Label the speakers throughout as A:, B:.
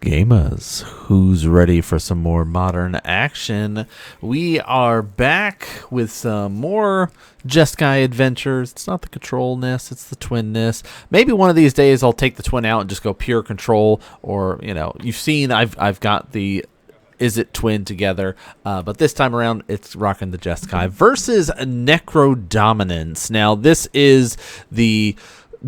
A: Gamers, who's ready for some more modern action? We are back with some more Jeskai adventures. It's not the control-ness, it's the twin-ness. Maybe one of these days I'll take the twin out and just go pure control, or, you know, you've seen I've got the Is It Twin together, but this time around it's rocking the Jeskai versus Necrodominance. Now this is the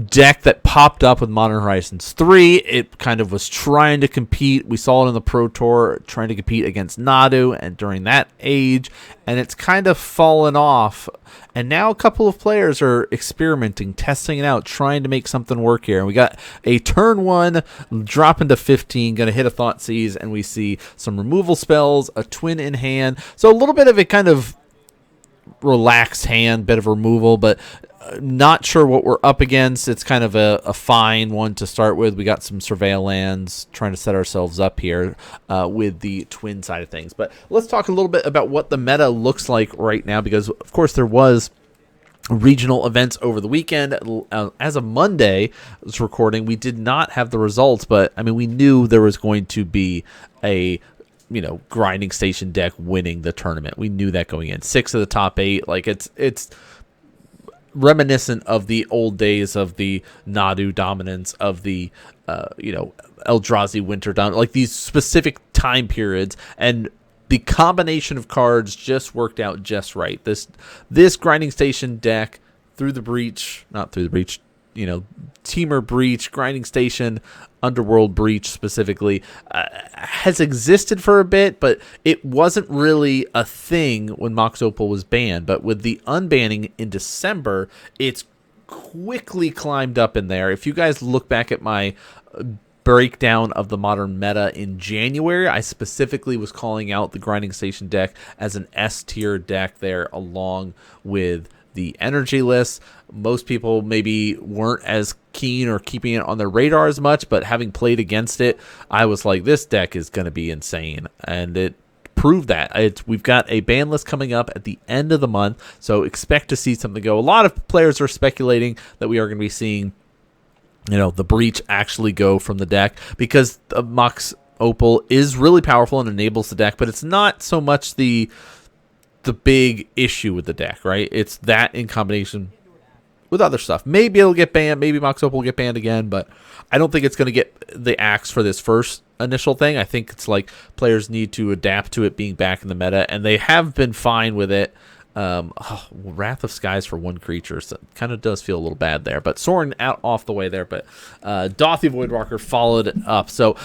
A: deck that popped up with Modern Horizons 3. It kind of was trying to compete. We saw it in the Pro Tour, trying to compete against Nadu and during that age, and it's kind of fallen off. And now a couple of players are experimenting, testing it out, trying to make something work here. And we got a turn 1, drop into 15, going to hit a Thoughtseize, and we see some removal spells, a twin in hand. So a little bit of a kind of relaxed hand, bit of removal, but not sure what we're up against. It's kind of a fine one to start with. We got some surveil lands, trying to set ourselves up here with the twin side of things. But let's talk a little bit about what the meta looks like right now, because of course there was regional events over the weekend. As of Monday, I was recording, we did not have the results, but I mean, we knew there was going to be a grinding station deck winning the tournament. We knew that going in. 6 of the top 8, like it's reminiscent of the old days of the Nadu dominance, of the Eldrazi winter dominance, like these specific time periods, and the combination of cards just worked out just right. This grinding station deck, Through the Breach, not Through the Breach, Teamer Breach, Grinding Station, Underworld Breach specifically, has existed for a bit, but it wasn't really a thing when Mox Opal was banned. But with the unbanning in December, it's quickly climbed up in there. If you guys look back at my breakdown of the modern meta in January, I specifically was calling out the Grinding Station deck as an S tier deck there, along with the energy list. Most people maybe weren't as keen or keeping it on their radar as much, but having played against it, I was like, this deck is going to be insane, and it proved that. We've got a ban list coming up at the end of the month, so expect to see something go. A lot of players are speculating that we are going to be seeing the Breach actually go from the deck, because the Mox Opal is really powerful and enables the deck, but it's not so much the big issue with the deck, right? It's that in combination with other stuff. Maybe it'll get banned. Maybe Mox Opal will get banned again, but I don't think it's going to get the axe for this first initial thing. I think it's like players need to adapt to it being back in the meta, and they have been fine with it. Wrath of Skies for 1 creature, so it kind of does feel a little bad there, but Sorin out off the way there, but Dauthi Voidwalker followed it up. So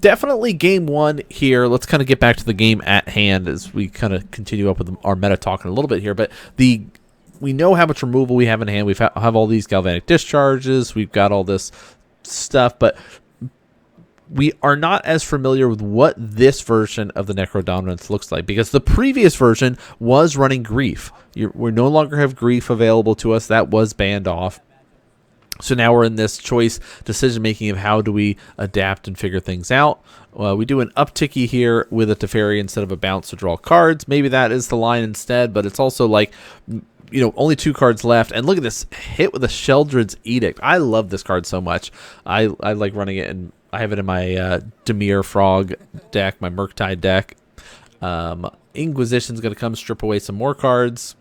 A: definitely game 1 here. Let's kind of get back to the game at hand as we kind of continue up with our meta talking a little bit here. But we know how much removal we have in hand. We have all these galvanic discharges. We've got all this stuff, but we are not as familiar with what this version of the Necrodominance looks like, because the previous version was running Grief. We no longer have Grief available to us. That was banned off. So now we're in this choice decision-making of how do we adapt and figure things out. We do an upticky here with a Teferi instead of a bounce to draw cards. Maybe that is the line instead, but it's also like, only 2 cards left. And look at this hit with a Sheldred's Edict. I love this card so much. I like running it, and I have it in my Dimir Frog deck, my Murktide deck. Inquisition's going to come strip away some more cards.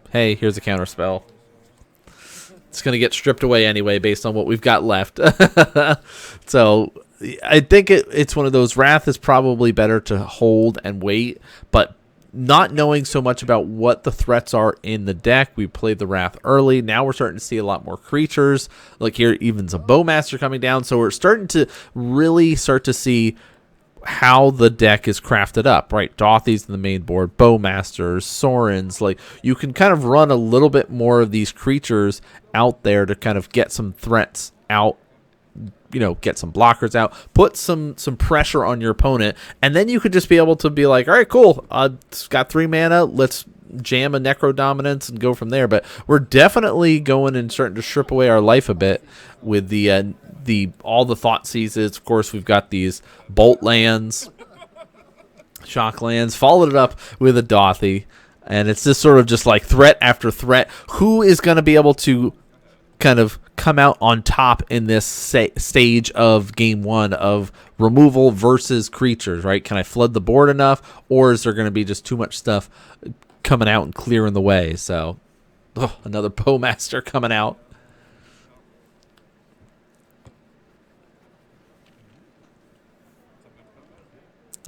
A: Hey, here's a counter spell. It's going to get stripped away anyway based on what we've got left. So I think it's one of those. Wrath is probably better to hold and wait, but not knowing so much about what the threats are in the deck, we played the Wrath early. Now we're starting to see a lot more creatures. Like here, even some Bowmaster coming down. So we're starting to really start to see how the deck is crafted up, right? Dauthy's in the main board, Bowmasters, Sorins. Like, you can kind of run a little bit more of these creatures out there to kind of get some threats out, get some blockers out, put some pressure on your opponent, and then you could just be able to be like, all right, cool, it's got 3 mana, let's jam a Necrodominance and go from there. But we're definitely going and starting to strip away our life a bit with all the Thoughtseizes. Of course, we've got these Bolt lands, Shock lands, followed it up with a Dauthi, and it's just sort of just like threat after threat. Who is going to be able to kind of come out on top in this stage of game 1 of removal versus creatures, right? Can I flood the board enough, or is there going to be just too much stuff coming out and clearing the way? So, another Bowmaster coming out.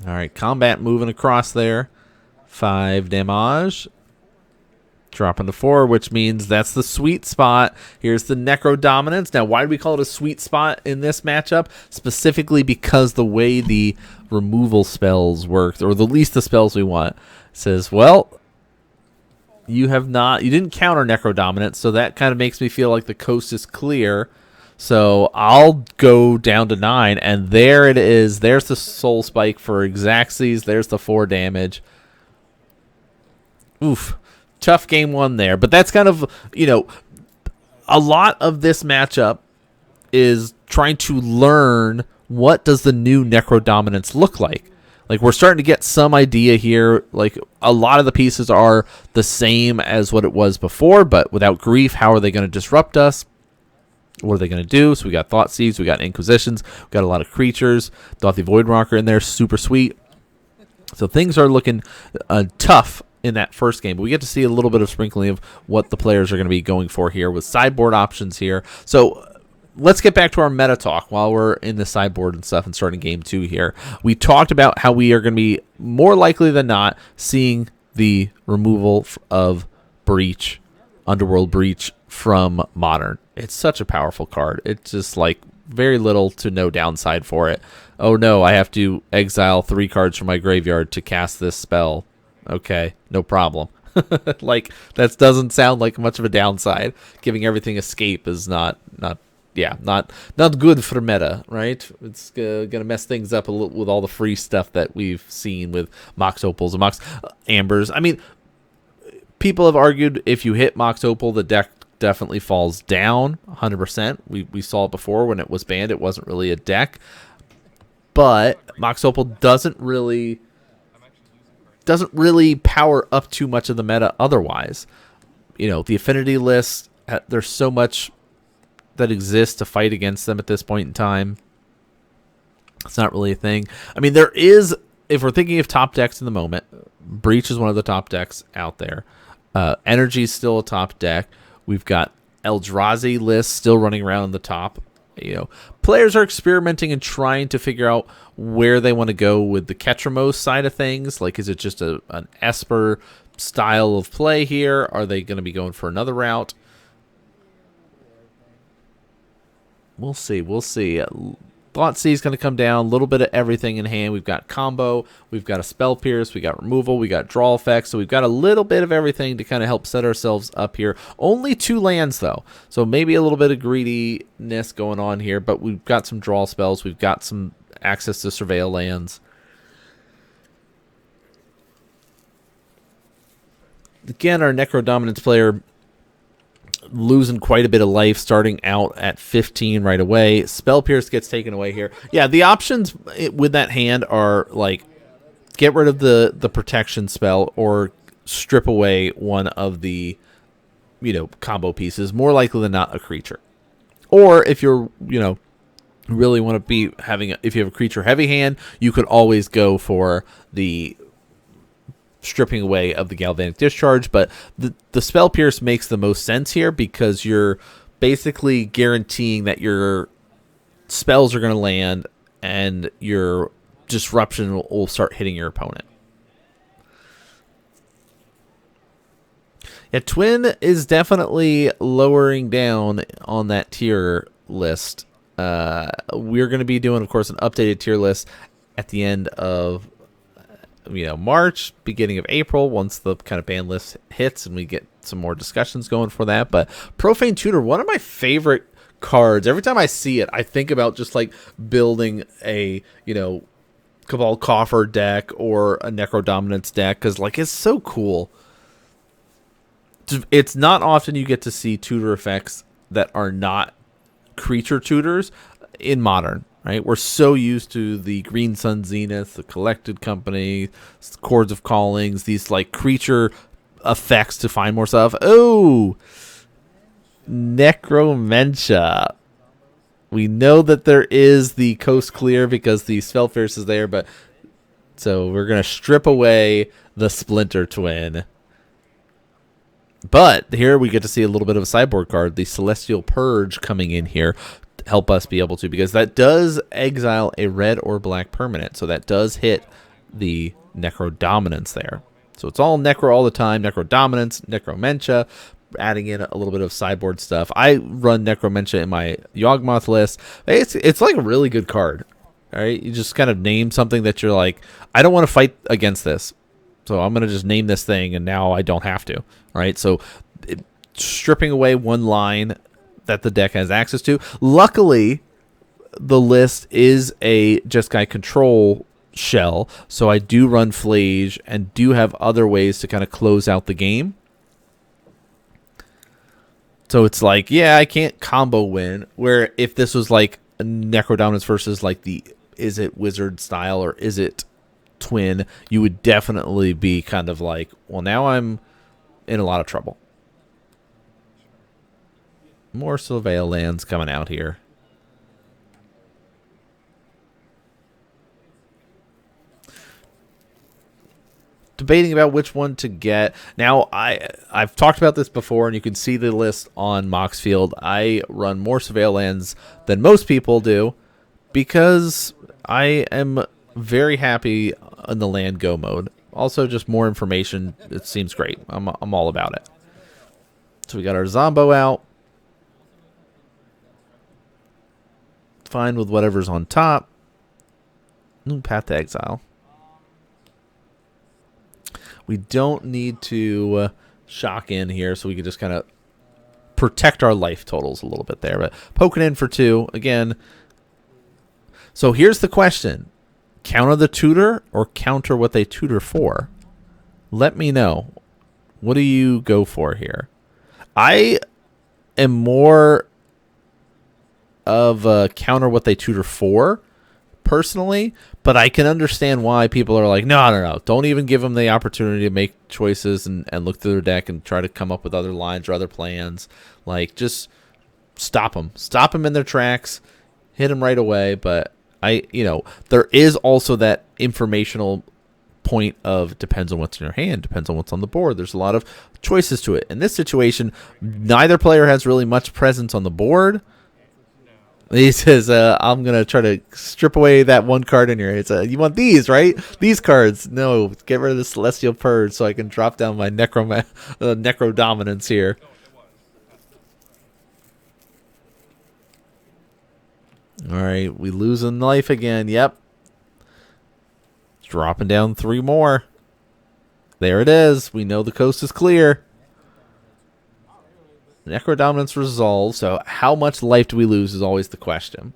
A: All right, combat moving across there. 5 damage. Dropping to 4, which means that's the sweet spot. Here's the Necrodominance. Now, why do we call it a sweet spot in this matchup? Specifically because the way the removal spells work, or at least the spells we want, says, well, you didn't counter Necrodominance, so that kind of makes me feel like the coast is clear. So I'll go down to 9, and there it is. There's the Soul Spike for Xaxes. There's the 4 damage. Oof. Tough game 1 there. But that's kind of, a lot of this matchup is trying to learn what does the new Necrodominance look like. Like, we're starting to get some idea here. Like, a lot of the pieces are the same as what it was before, but without grief, how are they going to disrupt us? What are they going to do? So we got Thoughtseize, we got Inquisitions, we got a lot of creatures. Thought the Voidwalker in there, super sweet. So things are looking tough in that first game, but we get to see a little bit of sprinkling of what the players are going to be going for here with sideboard options here. So let's get back to our meta talk while we're in the sideboard and stuff and starting game 2 here. We talked about how we are going to be more likely than not seeing the removal of Breach, Underworld Breach from Modern. It's such a powerful card. It's just like very little to no downside for it. Oh no, I have to exile 3 cards from my graveyard to cast this spell. Okay, no problem. Like, that doesn't sound like much of a downside. Giving everything escape is not good for meta, right? It's gonna mess things up a little with all the free stuff that we've seen with Mox Opals and Mox Ambers. I mean, people have argued if you hit Mox Opal, the deck definitely falls down 100%. We saw it before when it was banned. It wasn't really a deck, but Mox Opal doesn't really power up too much of the meta otherwise. The affinity list, there's so much that exists to fight against them at this point in time. It's not really a thing. I mean, there is, if we're thinking of top decks in the moment, Breach is one of the top decks out there. Energy is still a top deck. We've got Eldrazi lists still running around in the top. Players are experimenting and trying to figure out where they want to go with the Ketramos side of things. Like, is it just an Esper style of play here? Are they going to be going for another route? We'll see. Thoughtseize is going to come down. A little bit of everything in hand. We've got combo. We've got a spell pierce. We got removal. We got draw effects. So we've got a little bit of everything to kind of help set ourselves up here. Only 2 lands, though. So maybe a little bit of greediness going on here. But we've got some draw spells. We've got some access to surveil lands. Again, our Necrodominance player losing quite a bit of life, starting out at 15 right away. Spell Pierce gets taken away here. Yeah, the options with that hand are like get rid of the protection spell or strip away one of the combo pieces. More likely than not, a creature. Or if you're really want to be having if you have a creature heavy hand, you could always go for the stripping away of the Galvanic Discharge, but the Spell Pierce makes the most sense here because you're basically guaranteeing that your spells are going to land and your disruption will start hitting your opponent. Yeah, Twin is definitely lowering down on that tier list. We're going to be doing, of course, an updated tier list at the end of March, beginning of April, once the kind of ban list hits and we get some more discussions going for that. But Profane Tutor, one of my favorite cards. Every time I see it, I think about just like building a, Cabal Coffer deck or a Necrodominance deck because like it's so cool. It's not often you get to see tutor effects that are not creature tutors in Modern. Right, we're so used to the Green Sun Zenith, the Collected Company, Chords of Callings, these like creature effects to find more stuff. Oh, Necromentia. We know that there is the coast clear because the Spellfierce is there, but so we're going to strip away the Splinter Twin. But here we get to see a little bit of a sideboard card, the Celestial Purge coming in here to help us be able to, because that does exile a red or black permanent. So that does hit the Necrodominance there. So it's all Necro all the time, Necrodominance, Necromentia, adding in a little bit of sideboard stuff. I run Necromentia in my Yawgmoth list. It's like a really good card. All right, you just kind of name something that you're like, I don't want to fight against this, so I'm going to just name this thing, and now I don't have to. All right, so stripping away one line that the deck has access to. Luckily, the list is a Jeskai control shell, so I do run Flage and do have other ways to kind of close out the game. So it's like, yeah, I can't combo win, where if this was like a Necrodominance versus like the is it Wizard style or is it Twin, you would definitely be kind of like, well, now I'm in a lot of trouble. More Surveil lands coming out here. Debating about which one to get. Now, I've talked about this before, and you can see the list on Moxfield. I run more Surveil lands than most people do because I am very happy in the land go mode. Also, just more information. It seems great. I'm all about it. So we got our Zombo out. Fine with whatever's on top. Path to Exile. We don't need to shock in here, so we can just kind of protect our life totals a little bit there. But poking in for 2, again. So here's the question. Counter the tutor or counter what they tutor for? Let me know. What do you go for here? I am more of a counter what they tutor for, personally, but I can understand why people are like, no. Don't even give them the opportunity to make choices and look through their deck and try to come up with other lines or other plans. Like, just stop them. Stop them in their tracks. Hit them right away. But there is also that informational point of depends on what's in your hand, depends on what's on the board. There's a lot of choices to it. In this situation, neither player has really much presence on the board. He says, I'm going to try to strip away that one card in here. It's you want these, right? These cards. No, get rid of the Celestial Purge so I can drop down my Necrodominance here. All right, we losing life again. Yep. Dropping down 3 more. There it is. We know the coast is clear. Necrodominance resolves, so how much life do we lose is always the question.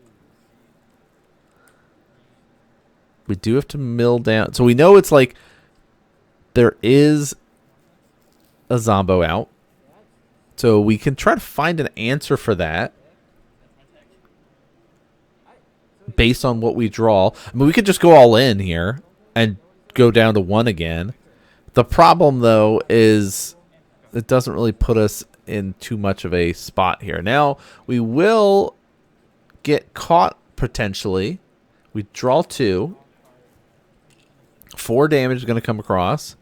A: We do have to mill down. So we know it's like there is a Zombo out. So we can try to find an answer for that based on what we draw. I mean, we could just go all in here and go down to 1 again. The problem, though, is it doesn't really put us in too much of a spot here. Now, we will get caught potentially. We draw 2. 4 damage is going to come across.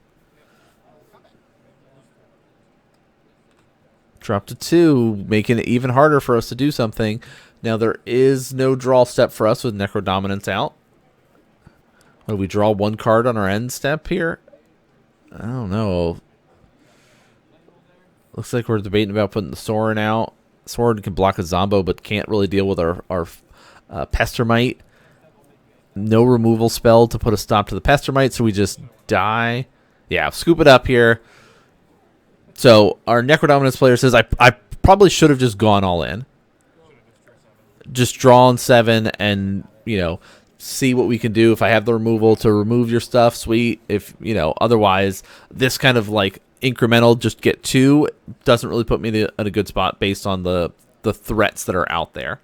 A: Drop to 2, making it even harder for us to do something. Now, there is no draw step for us with Necrodominance out. Will we draw 1 card on our end step here? I don't know. Looks like we're debating about putting the Sorin out. Sorin can block a Zombo, but can't really deal with our Pestermite. No removal spell to put a stop to the Pestermite, so we just die. Yeah, scoop it up here. So our Necrodominance player says, I probably should have just gone all in. Just draw on 7 and, see what we can do. If I have the removal to remove your stuff, sweet. If, otherwise, this kind of like incremental, just get 2, doesn't really put me in a good spot based on the threats that are out there.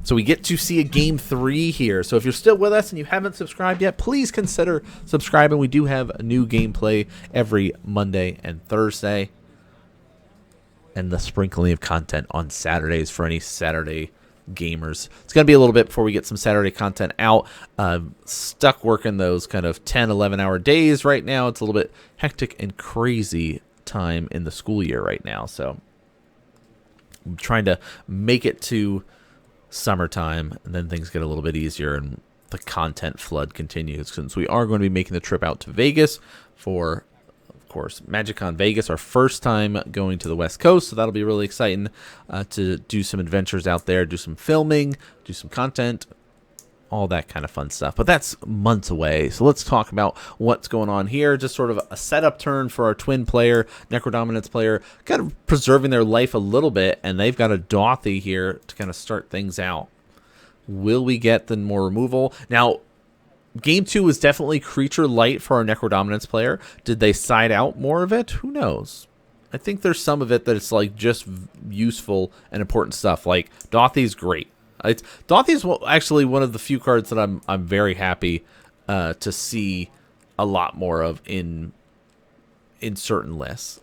A: So we get to see a game 3 here. So if you're still with us and you haven't subscribed yet, please consider subscribing. We do have a new gameplay every Monday and Thursday. and the sprinkling of content on Saturdays for any Saturday gamers. It's going to be a little bit before we get some Saturday content out. Stuck working those kind of 10, 11-hour days right now. It's a little bit hectic and crazy time in the school year right now. So I'm trying to make it to summertime, and then things get a little bit easier and the content flood continues, since we are going to be making the trip out to Vegas for, of course, MagicCon Vegas, our first time going to the West Coast. So that'll be really exciting to do some adventures out there, do some filming, do some content, all that kind of fun stuff. But that's months away. So let's talk about what's going on here. Just sort of a setup turn for our twin player, Necrodominance player, kind of preserving their life a little bit. And they've got a Dothy here to kind of start things out. Will we get the more removal? Now, Game 2 was definitely creature light for our Necrodominance player. Did they side out more of it? Who knows? I think there's some of it that it's like just useful and important stuff. Like Dothy's great. Dothy's actually one of the few cards that I'm very happy to see a lot more of in certain lists.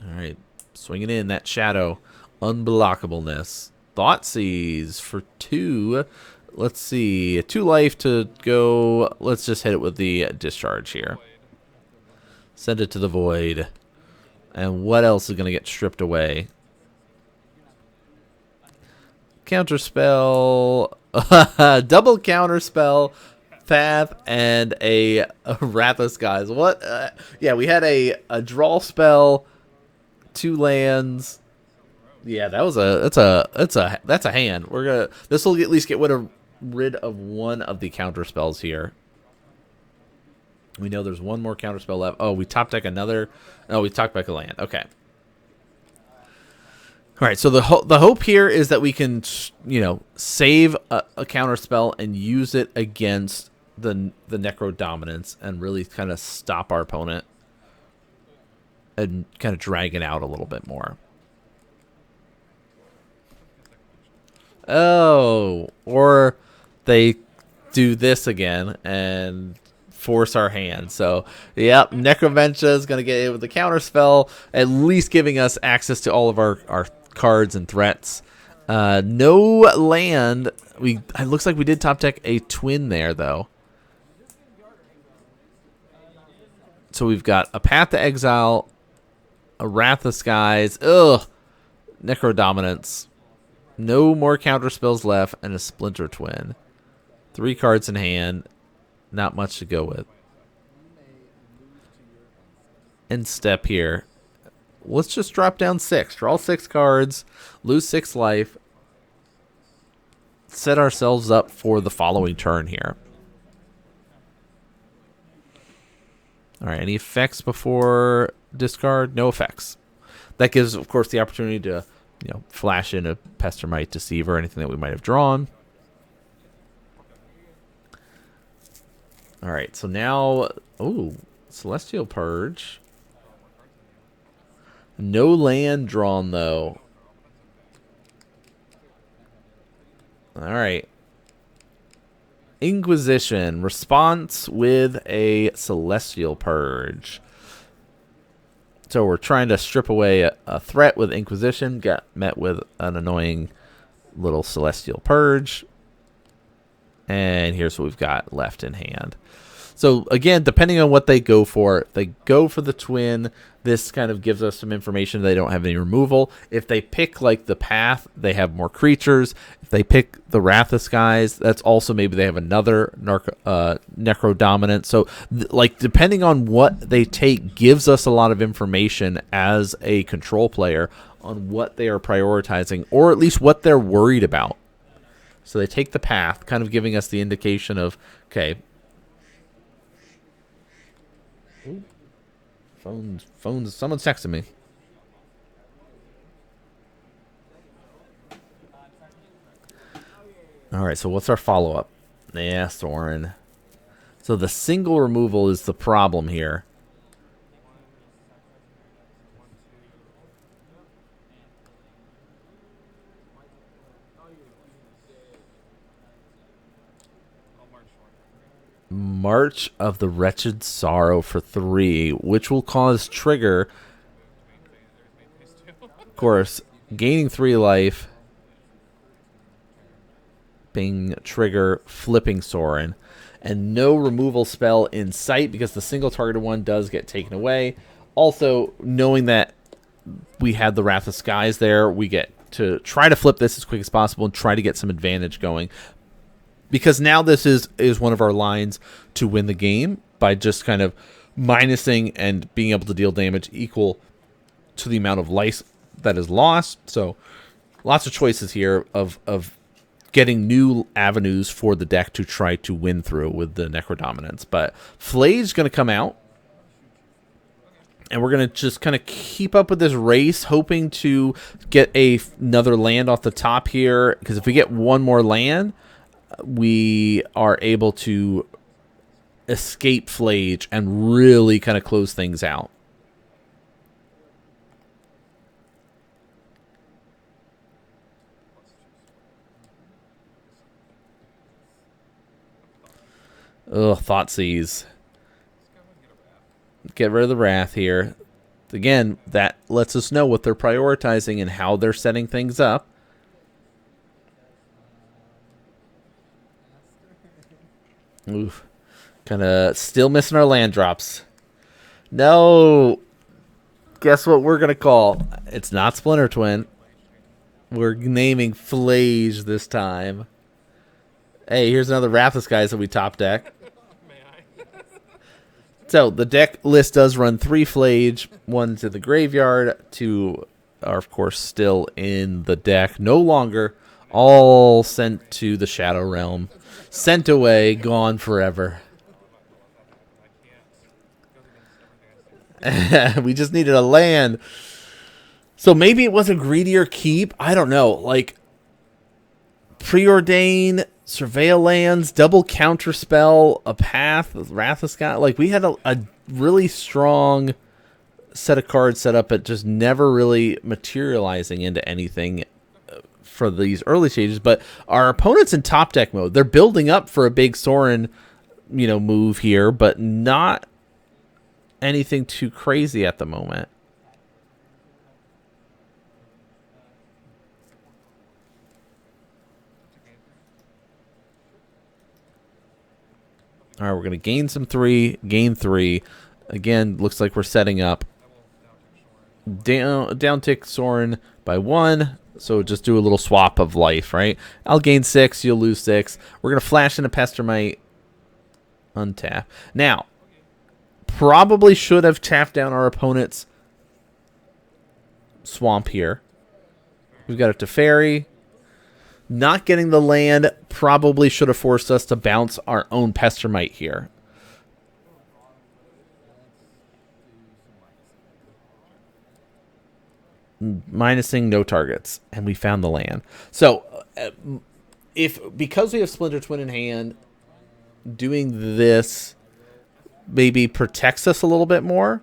A: All right, swinging in that shadow, unblockableness. Thoughtseize for 2. Let's see, 2 life to go. Let's just hit it with the discharge here. Send it to the void. And what else is going to get stripped away? Counterspell, double counterspell, path, and a Wrath of Skies. What? Yeah, we had a draw spell, 2 lands. Yeah, that's a hand. This will at least get rid of one of the counter spells here. We know there's one more counter spell left. Oh, we top deck another. Oh, we top deck a land. Okay. All right. So the hope here is that we can, save a counter spell and use it against the Necrodominance and really kind of stop our opponent and kind of drag it out a little bit more. Oh, or they do this again and force our hand. So, yep, Necroventia is going to get it with the counter spell, at least giving us access to all of our cards and threats. No land. It looks like we did top deck a twin there, though. So we've got a Path to Exile, a Wrath of Skies, Necrodominance. No more counter spells left, and a Splinter Twin. 3 cards in hand. Not much to go with. End step here. Let's just drop down 6. Draw 6 cards. Lose 6 life. Set ourselves up for the following turn here. Alright, any effects before discard? No effects. That gives, of course, the opportunity to flash in a Pestermite, Deceiver, anything that we might have drawn. All right, so now, Celestial Purge. No land drawn, though. All right. Inquisition. Response with a Celestial Purge. So we're trying to strip away a threat with Inquisition. Got met with an annoying little Celestial Purge. And here's what we've got left in hand. So again, depending on what they go for, if they go for the twin, this kind of gives us some information. They don't have any removal. If they pick like the Path, they have more creatures. If they pick the Wrath of Skies, that's also maybe they have another Necrodominant. So like depending on what they take gives us a lot of information as a control player on what they are prioritizing, or at least what they're worried about. So they take the Path, kind of giving us the indication of, okay, phones, someone's texting me. All right, so what's our follow-up? Yeah, Soren. So the single removal is the problem here. March of the Wretched Sorrow for 3, which will cause trigger Of course, gaining 3 life. Bing, trigger, flipping Sorin. And no removal spell in sight because the single targeted one does get taken away. Also, knowing that we had the Wrath of Skies there, we get to try to flip this as quick as possible and try to get some advantage going. Because now this is one of our lines to win the game by just kind of minusing and being able to deal damage equal to the amount of life that is lost. So lots of choices here of getting new avenues for the deck to try to win through with the Necrodominance. But Flay's going to come out. And we're going to just kind of keep up with this race, hoping to get another land off the top here. Because if we get one more land, we are able to escape Flage and really kind of close things out. Ugh, Thoughtseize. Get rid of the Wrath here. Again, that lets us know what they're prioritizing and how they're setting things up. Oof. Kind of still missing our land drops. No. Guess what we're going to call? It's not Splinter Twin. We're naming Flage this time. Hey, here's another Wrath of Skies that we top deck. So, the deck list does run 3 Flage, 1 to the graveyard, 2 are, of course, still in the deck. No longer, all sent to the Shadow Realm. Sent away, gone forever. We just needed a land. So, maybe it was a greedier keep. I don't know. Like, Preordain, Surveil lands, double counterspell, a path, Wrath of Scott. Like, we had a really strong set of cards set up, but just never really materializing into anything for these early stages. But our opponents in top deck mode, they're building up for a big Sorin, move here, but not anything too crazy at the moment. All right, we're going to gain some 3, gain 3. Again, looks like we're setting up. Down tick Sorin by 1. So just do a little swap of life, right? I'll gain 6, you'll lose 6. We're going to flash into Pestermite. Untap. Now, probably should have tapped down our opponent's swamp here. We've got a Teferi. Not getting the land probably should have forced us to bounce our own Pestermite here. Minusing no targets. And we found the land. So, because we have Splinter Twin in hand, doing this maybe protects us a little bit more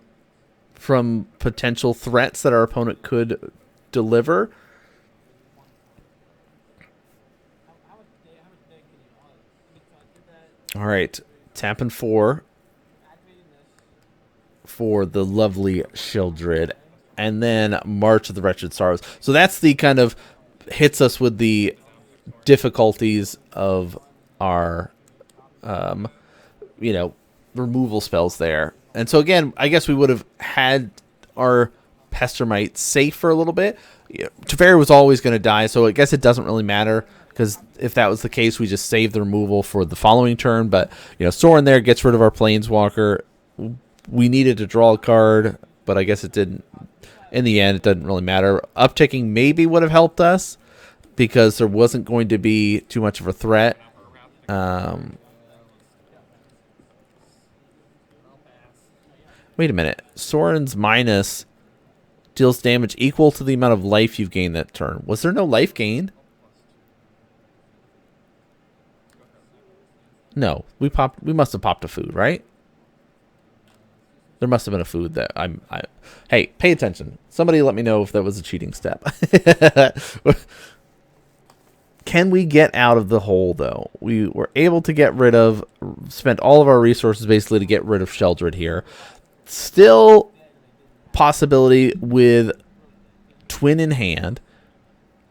A: from potential threats that our opponent could deliver. All right, tapping 4 for the lovely Sheoldred, and then March of the Wretched Sorrows. So that's the kind of hits us with the difficulties of our, removal spells there. And so again, I guess we would have had our Pestermite safe for a little bit. Teferi was always going to die, so I guess it doesn't really matter. Because if that was the case, we just saved the removal for the following turn. But, Sorin there gets rid of our Planeswalker. We needed to draw a card, but I guess it didn't. In the end, it doesn't really matter. Upticking maybe would have helped us because there wasn't going to be too much of a threat. Wait a minute. Sorin's minus deals damage equal to the amount of life you've gained that turn. Was there no life gained? No, we must have popped a food, right? There must have been a food that hey, pay attention. Somebody let me know if that was a cheating step. Can we get out of the hole, though? We were able to get rid of, spent all of our resources basically to get rid of Sheoldred here. Still possibility with twin in hand.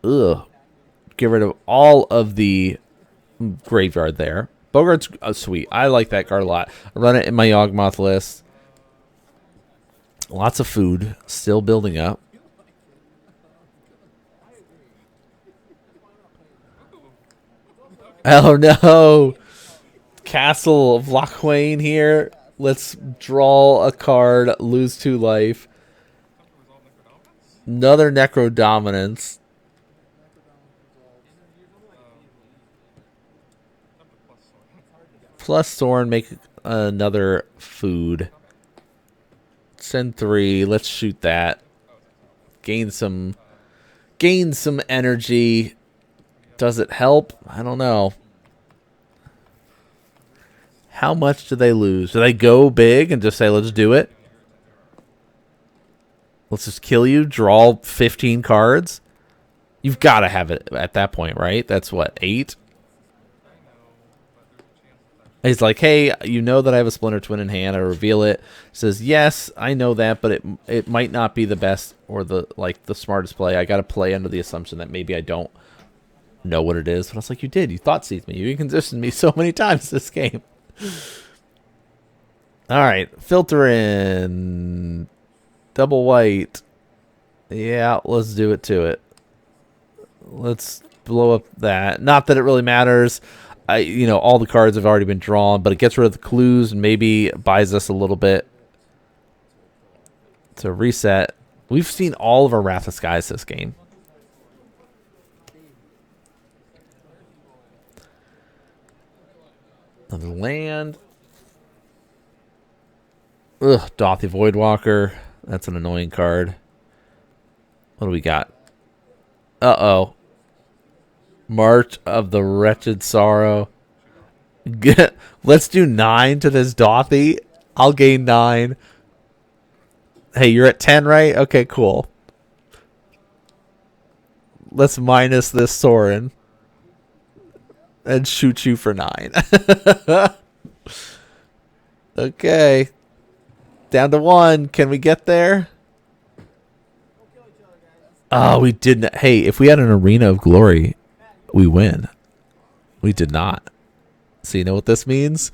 A: Ugh. Get rid of all of the graveyard there. Bogart's sweet. I like that card a lot. I run it in my Yawgmoth list. Lots of food. Still building up. Oh no! Castle of Lochwain here. Let's draw a card, lose 2 life. Another Necrodominance. Plus Thorn, make another food. Send 3. Let's shoot that. Gain some energy. Does it help? I don't know. How much do they lose? Do they go big and just say, let's do it? Let's just kill you, draw 15 cards? You've got to have it at that point, right? That's what, 8? He's like, hey, you know that I have a Splinter Twin in hand. I reveal it. Says, yes, I know that, but it might not be the best or the smartest play. I got to play under the assumption that maybe I don't know what it is. But I was like, you did. You thought seized me. You conditioned me so many times this game. All right, filter in. Double white. Yeah, let's do it to it. Let's blow up that. Not that it really matters. All the cards have already been drawn, but it gets rid of the clues and maybe buys us a little bit to reset. We've seen all of our Wrath of Skies this game. Another land. Ugh, Dauthi Voidwalker. That's an annoying card. What do we got? Uh-oh. March of the Wretched Sorrow. Let's do 9 to this Dauthi. I'll gain 9. Hey, you're at 10, right? Okay, cool. Let's minus this Sorin. And shoot you for 9. Okay. Down to 1. Can we get there? Oh, we didn't. Hey, if we had an Arena of Glory, we win. We did not. So you know what this means?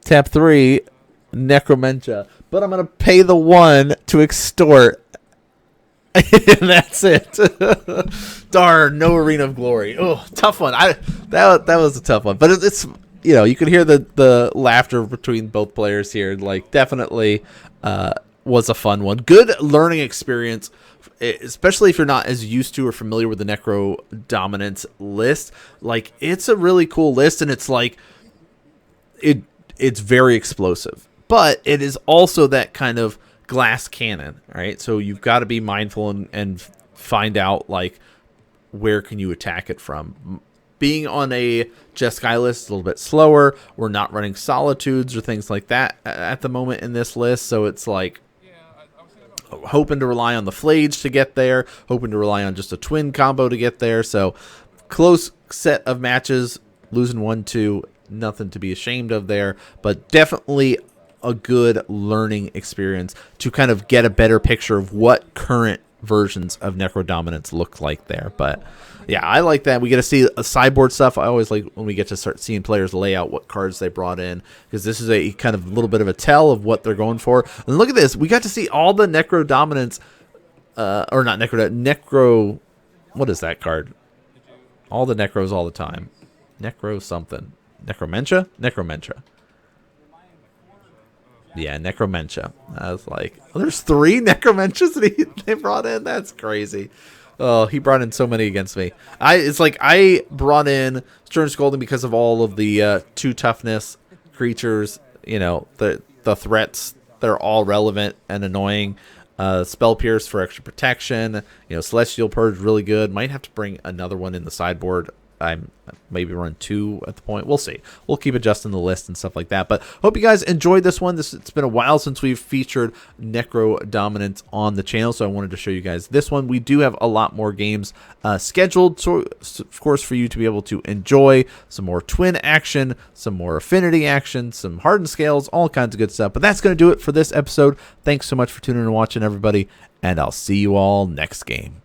A: Tap 3, Necromentia. But I'm going to pay the 1 to extort. And that's it. Darn, no Arena of Glory. Oh, tough one. That was a tough one. But it's you could hear the laughter between both players here. Like, definitely was a fun one. Good learning experience, especially if you're not as used to or familiar with the Necrodominance list. Like, it's a really cool list, and it's like it's very explosive. But it is also that kind of glass cannon, right? So you've got to be mindful and find out, like, where can you attack it from. Being on a Jeskai list is a little bit slower. We're not running Solitudes or things like that at the moment in this list, so it's like hoping to rely on the Flage to get there, hoping to rely on just a twin combo to get there. So close set of matches, losing 1-2, nothing to be ashamed of there, but definitely a good learning experience to kind of get a better picture of what current versions of Necrodominance look like there. But yeah, I like that. We get to see a sideboard stuff. I always like when we get to start seeing players lay out what cards they brought in, because this is a kind of little bit of a tell of what they're going for. And look at this. We got to see all the Necrodominance, or not Necro, what is that card? All the Necros all the time. Necro something. Necromentia? Necromentia. Yeah, Necromentia. I was like, oh, there's 3 Necromentias that they brought in? That's crazy. Oh, he brought in so many against me. It's like I brought in Stern Scolding because of all of the 2 toughness creatures. The threats, they're all relevant and annoying. Spell Pierce for extra protection. Celestial Purge, really good. Might have to bring another one in the sideboard I'm maybe run 2 at the point. We'll see. We'll keep adjusting the list and stuff like that. But hope you guys enjoyed this one. It's been a while since we've featured Necrodominance on the channel, so I wanted to show you guys this one. We do have a lot more games scheduled, so of course for you to be able to enjoy some more twin action, some more affinity action, some hardened scales, all kinds of good stuff. But that's going to do it for this episode. Thanks so much for tuning in and watching, everybody, and I'll see you all next game.